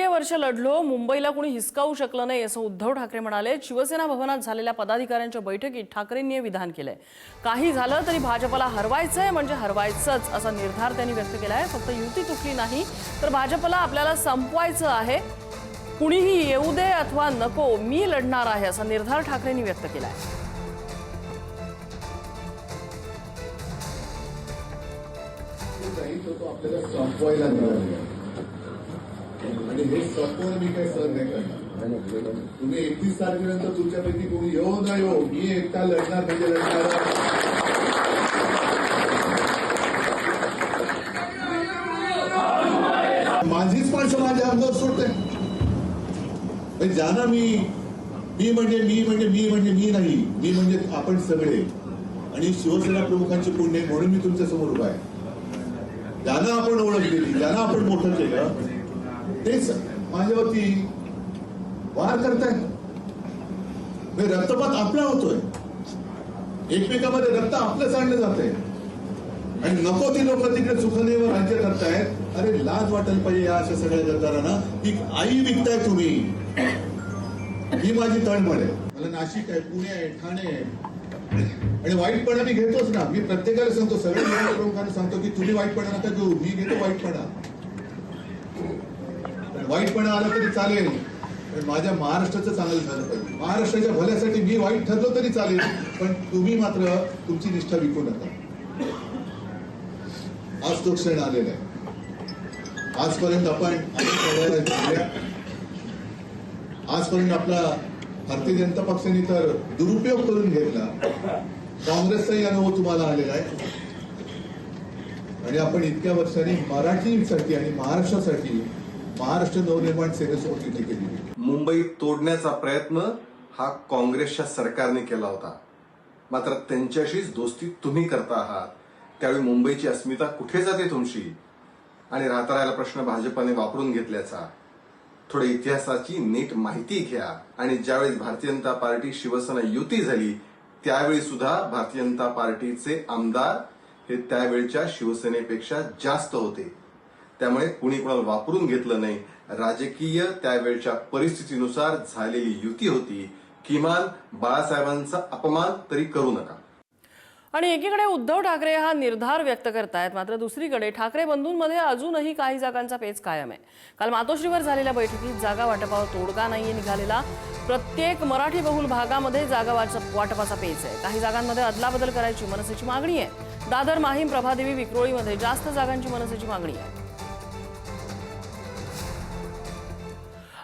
इतके वर्ष लढलो, मुंबईला कोणी हिसकावू शकलं नाही असं उद्धव ठाकरे म्हणाले। शिवसेना भवनात झालेल्या पदाधिकाऱ्यांच्या बैठकीत ठाकरेंनी हे विधान केलंय। काही झालं तरी भाजपला हरवायचंय म्हणजे हरवायचंच असा निर्धार त्यांनी व्यक्त केलाय। फक्त युती तुटली नाही तर भाजपला आपल्याला संपवायचं आहे। कुणीही येऊ दे अथवा नको, मी लढणार आहे असा निर्धार ठाकरेंनी व्यक्त केलाय। आपल्याला संपवायला मिळालं आणि हे संपवणं मी काही सहन नाही करणार। तुम्ही 31 तारखेनंतर तुमच्यापैकी कोणी येऊ न येऊ, मी एकटा लढणार म्हणजे लढणार। माझीच माणसं माझ्या अंगावर सोडते। जाना मी म्हणजे मी नाही, मी म्हणजे आपण सगळे आणि शिवसेना प्रमुखांची पुण्य म्हणून मी तुमच्या समोर उभा आहे। ज्यांना आपण ओळख दिली, ज्यांना आपण मोठं केलं, तेच माझ्यावरती वार करतायत। रक्तपात आपला होतोय, एकमेकांमध्ये रक्त आपलं सांडलं जातंय आणि नको ती लोक तिकडे सुखदेव राज्य करतायत। अरे लाज वाटायला पाहिजे या अशा सगळ्या गद्दारांना। ती आई विकताय तुम्ही, ही माझी तळमळ आहे। मला नाशिक आहे, पुणे आहे, ठाणे आहे आणि वाईटपणा मी घेतोच ना। मी प्रत्येकाला सांगतो, सगळ्या लोकांना सांगतो की तुम्ही वाईटपणा नका घेऊ, मी घेतो वाईटपणा। वाईटपणा आला तरी चालेल, पण माझ्या महाराष्ट्राचं चांगलं झालं पाहिजे। महाराष्ट्राच्या भल्यासाठी मी वाईट ठरलो तरी चालेल, पण तुम्ही मात्र तुमची निष्ठा विकू नका। आज तो क्षण आलेला आहे। आजपर्यंत आजपर्यंत आपला भारतीय जनता पक्षाने तर दुरुपयोग करून घेतला। काँग्रेसचाही अनुभव तुम्हाला आलेला आहे आणि आपण इतक्या वर्षांनी मराठीसाठी आणि महाराष्ट्रासाठी महाराष्ट्र नवनिर्माण सेनेसोबत युती केली। मुंबई तोडण्याचा प्रयत्न हा काँग्रेसच्या सरकारने केला होता, मात्र त्यांच्याशीच दोस्ती तुम्ही करता आहात। त्यावेळी मुंबईची अस्मिता कुठे जाते तुमची आणि राहता राहिला प्रश्न भाजपने वापरून घेतल्याचा। थोडे इतिहासाची नीट माहिती घ्या आणि ज्यावेळी भारतीय जनता पार्टी शिवसेना युती झाली त्यावेळी सुद्धा भारतीय जनता पार्टीचे आमदार हे त्यावेळच्या शिवसेनेपेक्षा जास्त होते। त्यामुळे कुणी कोणाला वापरून घेतलं नाही। राजकीय त्यावेळच्या परिस्थितीनुसार झालेली युती होती। किमान बाळासाहेबांचा अपमान तरी करू नका। आणि एकीकडे उद्धव ठाकरे हा निर्धार व्यक्त करतायत, मात्र दुसरीकडे ठाकरे बंधूंमध्ये अजूनही काही जागांचा पेच कायम आहे। काल मातोश्रीवर झालेल्या बैठकीत जागा वाटपावर तोडगा नाहीये निघालेला। प्रत्येक मराठी बहुल भागामध्ये जागा वाटपाचा पेच आहे। काही जागांमध्ये अदलाबदल करायची मनसेची मागणी आहे। दादर, माहीम, प्रभादेवी, विक्रोळीमध्ये जास्त जागांची मनसेची मागणी आहे।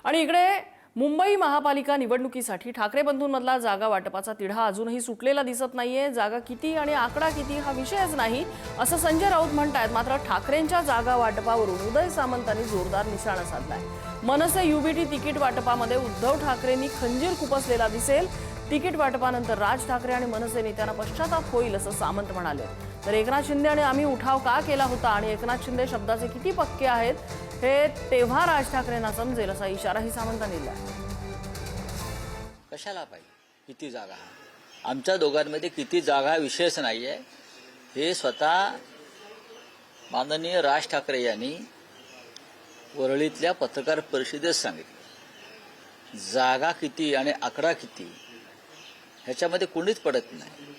आणि इकडे मुंबई महापालिका निवडणुकीसाठी ठाकरे बंधूंमधला जागा वाटपाचा तिढा अजूनही सुटलेला दिसत नाहीये। जागा किती आणि आकडा किती हा विषयच नाही असं संजय राऊत म्हणतायत, मात्र ठाकरेंच्या जागा वाटपावरून उदय सामंतांनी जोरदार निशाणा साधलाय। मनसे युबीटी तिकीट वाटपामध्ये उद्धव ठाकरेंनी खंजीर खुपसलेला दिसेल। तिकीट वाटपानंतर राज ठाकरे आणि मनसे नेत्यांना पश्चाताप होईल असं सामंत म्हणाले। तर एकनाथ शिंदे आणि आम्ही उठाव का केला होता आणि एकनाथ शिंदे शब्दाचे किती पक्के आहेत हे तेव्हा राज ठाकरेंना समजेल असा इशाराही सामंतांनी दिला। कशाला पाहिजे किती जागा, आमच्या दोघांमध्ये किती जागा विषयच नाहीये। हे स्वतः माननीय राज ठाकरे यांनी वरळीतल्या पत्रकार परिषदेत सांगितलं। जागा किती आणि आकडा किती ह्याच्यामध्ये कोणीच पडत नाही।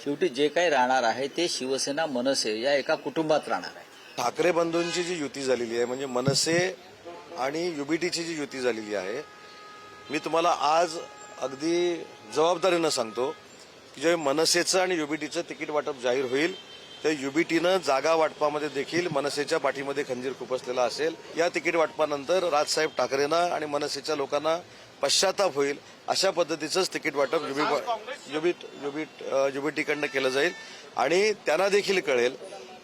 शेवटी जे काही राहणार आहे ते शिवसेना मनसे या एका कुटुंबात राहणार आहे। ठाकरे बंधूंची जी युती झालेली आहे म्हणजे मनसे आणि युबीटीची जी युती झालेली आहे, मी तुम्हाला आज अगदी जबाबदारीनं सांगतो की जेव्हा मनसेचं आणि युबीटीचं तिकीट वाटप जाहीर होईल तर युबीटीनं जागा वाटपामध्ये देखील मनसेच्या पाठीमध्ये खंजीर खुपसलेला असेल। या तिकीट वाटपानंतर राजसाहेब ठाकरेंना आणि मनसेच्या लोकांना पश्चाताप होईल। अशा पद्धतीचंच तिकीट वाटप युबीटीकडनं केलं जाईल आणि त्यांना देखील कळेल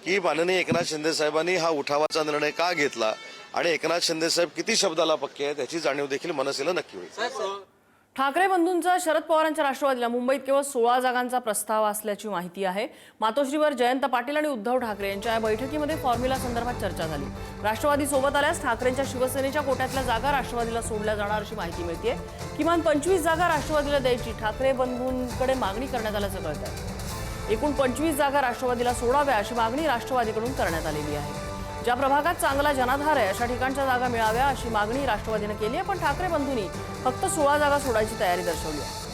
की माननीय एकनाथ शिंदे साहेबांनी हा उठावाचा निर्णय का घेतला आणि एकनाथ शिंदे साहेब किती शब्दाला पक्के आहेत याची जाणीव देखील मनसेला नक्की होईल। ठाकरे बंधूंचा शरद पवारांच्या राष्ट्रवादीला मुंबईत केवळ 16 जागांचा प्रस्ताव असल्याची माहिती आहे। मातोश्रीवर जयंत पाटील आणि उद्धव ठाकरे यांच्या या बैठकीमध्ये फॉर्म्युला संदर्भात चर्चा झाली। राष्ट्रवादी सोबत आल्यास ठाकरेंच्या शिवसेनेच्या कोट्यातल्या जागा राष्ट्रवादीला सोडल्या जाणार अशी माहिती मिळते। किमान 25 जागा राष्ट्रवादीला द्यायची ठाकरे बंधूंकडे मागणी करण्यात आल्याचं कळतंय। एकूण 25 जागा राष्ट्रवादीला सोडाव्या अशी मागणी राष्ट्रवादीकडून करण्यात आलेली आहे। ज्या प्रभागात चांगला जनाधार आहे अशा ठिकाणच्या जागा मिळाव्या अशी मागणी राष्ट्रवादीने केली आहे, पण ठाकरे बंधूंनी फक्त 16 जागा सोडायची तयारी दर्शवली आहे.